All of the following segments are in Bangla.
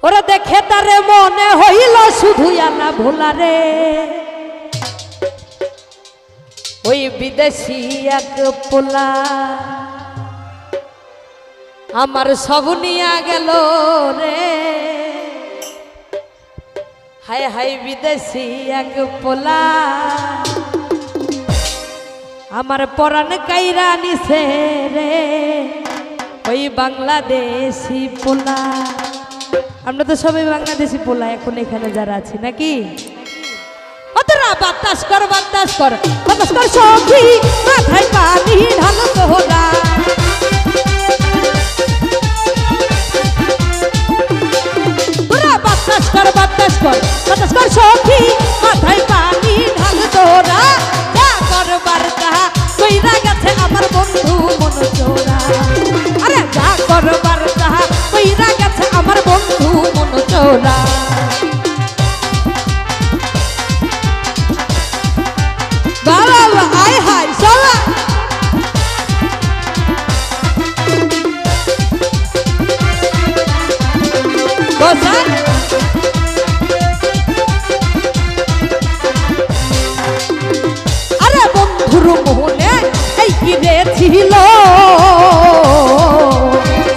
ওরা দেখে তারে মনে হইল শুধু আনা ভোলা রে ওই বিদেশি এক পোলা আমার সব নিয়া গেল রে হায় হায় বিদেশি এক পোলা আমার পরাণ কাইরা নিছে রে ওই বাংলাদেশি পোলা। আমরা তো সবাই বাংলাদেশি পোলা এখন এখানে যারা আছি নাকি। তোরা বাতাস কর বাতাস কর বাতাস কর সখী মাথায় পানি ঢালো তোরা তোরা বাতাস কর বাতাস কর বাতাস কর সখী মাথায় পানি ঢালো তোরা যা করবার তাহা কইরা গেছে আমার বন্ধু মন চোরা। আরে যা করবার তাহা কইরা গেছে আমার বন্ধু মন চোরা। আয় হায় সবাই আরে বন্ধুর মোহনে এই কিনে ছিল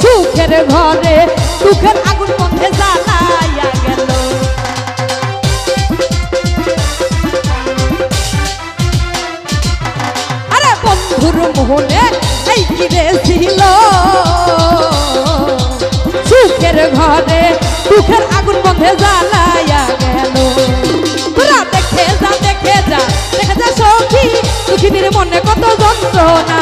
সুখের ঘরে সুখের আগুন বন্ধে জ্বালাইয়া গেল। আরে বন্ধুর মোহনে এই কিনে ছিল সুখের ঘরে সুখের আগুন বন্ধে জ্বালাইয়া গেল। তোরা দেখে যা দেখে যা দেখে যা সখী দুঃখিনীর মনে কত যন্ত্রণা।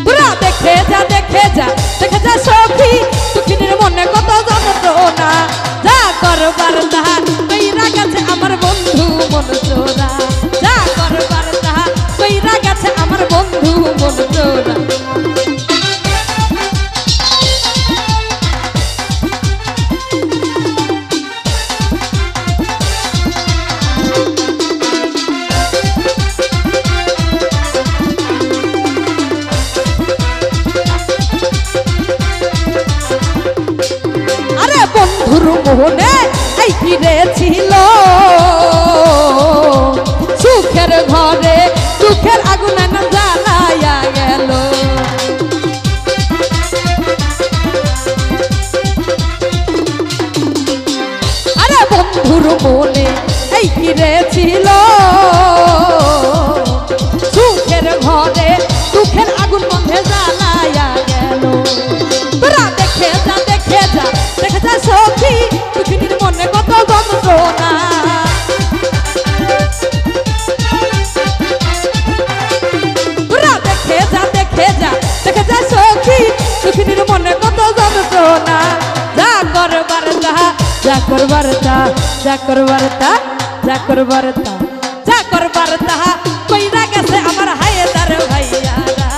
তোরা দেখে যা দেখে যা দেখে যা সখী দুঃখিনীর মনে কত যন্ত্রণা। যা করবার তাহা কইরা গেছে আমার বন্ধু মন চোরা। যা করবার তাহা কইরা গেছে আমার বন্ধু মন চোরা। আরে বন্ধুর মোহনে এই কিনে ছিল সুখের ঘরে সুখের আগুন জ্বালাইয়া গেল। আরে বন্ধুর মনে এই কিনে ছিল সুখের ঘরে সুখের আগুন বন্ধে জ্বালাইয়া গেল। তোরা দেখে যা দেখে যা দেখে যা সখী দুঃখিনীর মনে কত যন্ত্রণা। তোরা দেখে যা দেখে যা দেখে যা সখী দুঃখিনীর মনে কত যন্ত্রণা। যা করবার তাহা যা করবার তা যা করবার তা যা করবার তা যা করবার তাহা কইরা গেছে আমার হায়দার ভাইয়ারা।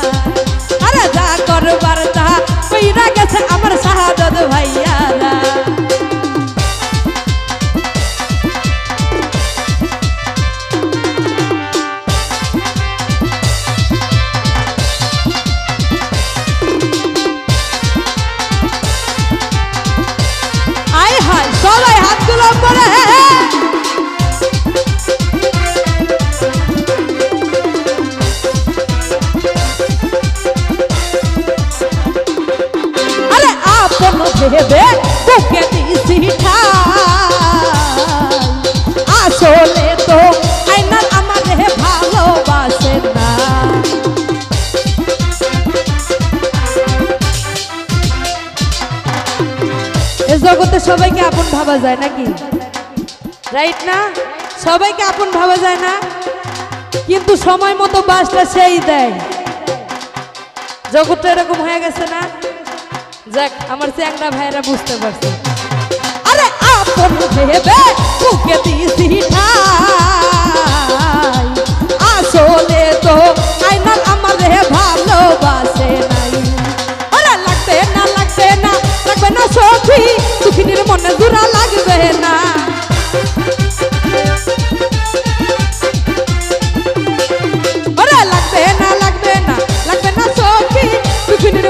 আরে যা করবার তাহা কইরা গেছে আমার শাহাদত ভাইয়ারা। আয় হায় সবাই হাতগুলো উপরে আরে আপন ভেবে তোকে দিছি আসলে তো আইনার আমার ভালোবাসে না। এ জগতে সবাইকে আপন ভাবা যায় নাকি, রাইট না? সবাইকে আপন ভাবা যায় না, কিন্তু সময় মতো বাসটা সেই দেয়। জগৎটা এরকম হয়ে গেছে না। যাক আমার চ্যাংড়া ভাইয়েরা বুঝতে পারছে। আরে আপন ভেবে তোকে দিছি আসলে তো আইনার আমার ভালোবাসে নাই। আরে লাগবে না লাগবে না লাগবে না সখী দুঃখিনীর মনে জোড়া লাগবে না। আরে লাগবে না লাগবে না লাগবে না সখী দুঃখিনীর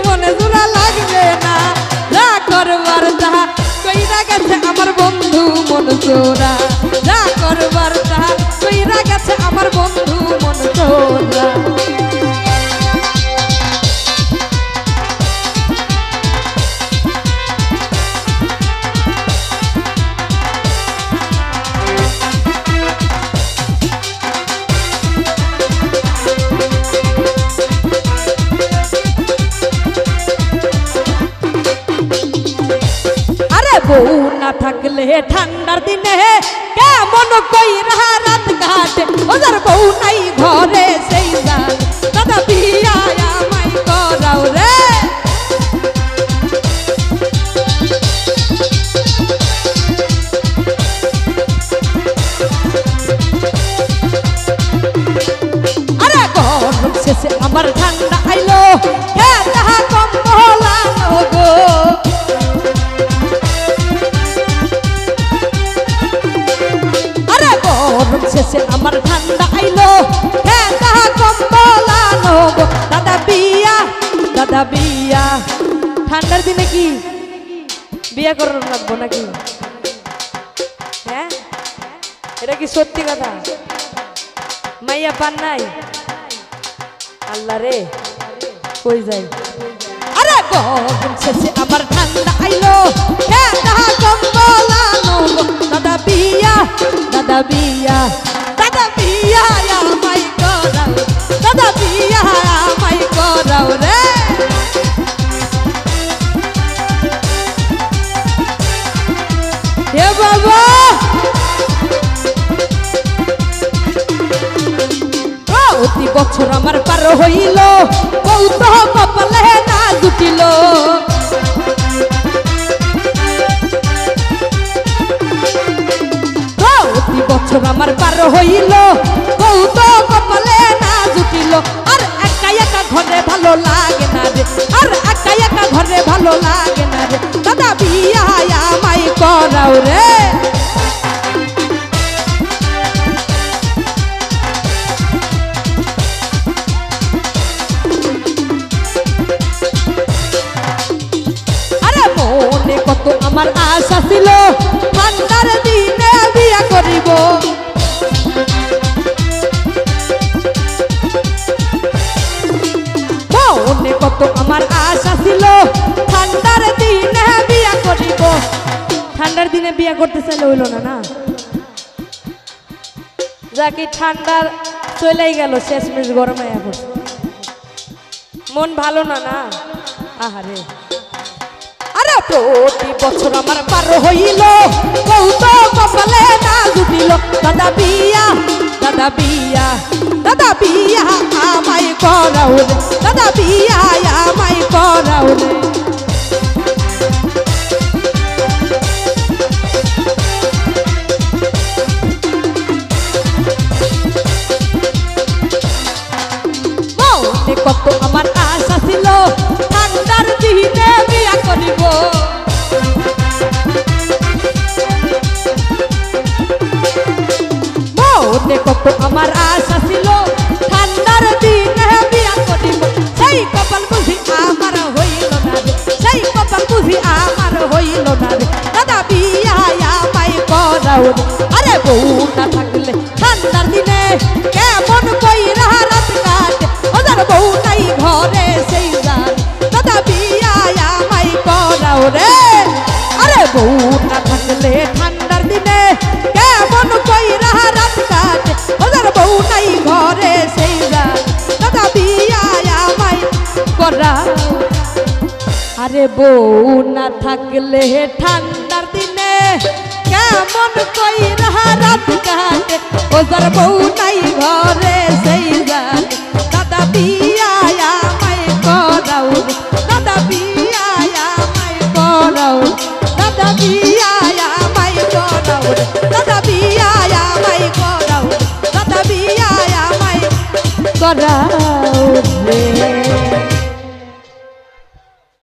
চোরা যা করবার তা কইরা গেছে আমার বন্ধু মন চোরা বউ না থাকলে ঠান্ডার দিনে কেমন কইরা রাত কাটে ওদের বউ নাই ঘরে সেই জান দাদা বিয়া আমায় করাও রে আরে গরম শেষে আমার ঠান্ডা আইলো কে তাহা কম্বল আনো গো গরম শেষে আমার ঠান্ডা আইলো হ্যাঁ তাহা কম্বল আনো গো দাদা বিয়া ঠান্ডার দিনে কি বিয়া করার লাগবো নাকি হ্যাঁ এটা কি সত্যি কথা মাইয়া পান নাই আল্লাহ রে কই যাই আরে গরম শেষে আমার ঠান্ডা আইলো হ্যাঁ তাহা কম্বল আনো গো দাদা বিয়া আমায় করাও দাদা বিয়া আমায় করাও রে হে বাবা প্রতি বছর আমার পার হইল কৌত কপালে না জুটিল বছর আমার পার হইল কৌত কপালে না জুটিল আর একা একা ঘরে ভালো লাগে না রে আর একা একা ঘরে ভালো লাগে না রে দাদা বিয়া আমায় করাও রে আরে মনে কত আমার আশা ছিল ঠান্ডার দিনে বিয়া করিব মনে কত আমার আশা ছিল ঠান্ডার দিনে বিয়া করিব ঠান্ডার দিনে বিয়া করতে চাইলে হইল না না যাকে ঠান্ডার চলেই গেল শেষমেশ গরমে এখন মন ভালো না না আহারে আরে প্রতি বছর আমার পার হইল কৌত কপালে না জুটিল দাদা বিয়া আমায় করাও রে দাদা বিয়া আমায় করাও রে মনে কত আমার আশা ছিল ঠান্ডার দিনে বিয়া করিব মনে কত আমার আশা ছিল ঠান্ডার দিনে বিয়া করিব সেই কপাল বুঝি আমার হইল না রে সেই কপাল বুঝি আমার হইল না রে দাদা বিয়া আমায় করাও রে আরে বউ না থাকলে ঠান্ডার দিনে কেমন কইরা রাত কাটে ওদের বউ নাই ঘরে সেই জান দাদা বিয়া আমায় করাও রে আরে বউ না থাকলে ঠান্ডার দিনে কেমন কইরা রাত কাটে ওদের বউ নাই ঘরে সেই জান দাদা বিয়া আমায় করাও আরে বউ না থাকলে ঠান্ডার দিনে কেমন কইরা রাত কাটে ওদের বউ নাই ঘরে সেই জান দাদা বিয়া আমায় করাও দাদা বিয়া আমায় করাও দাদা বিয়া আমায় করাও দাদা বিয়া আমায় করাও দাদা বিয়া আমায় করাও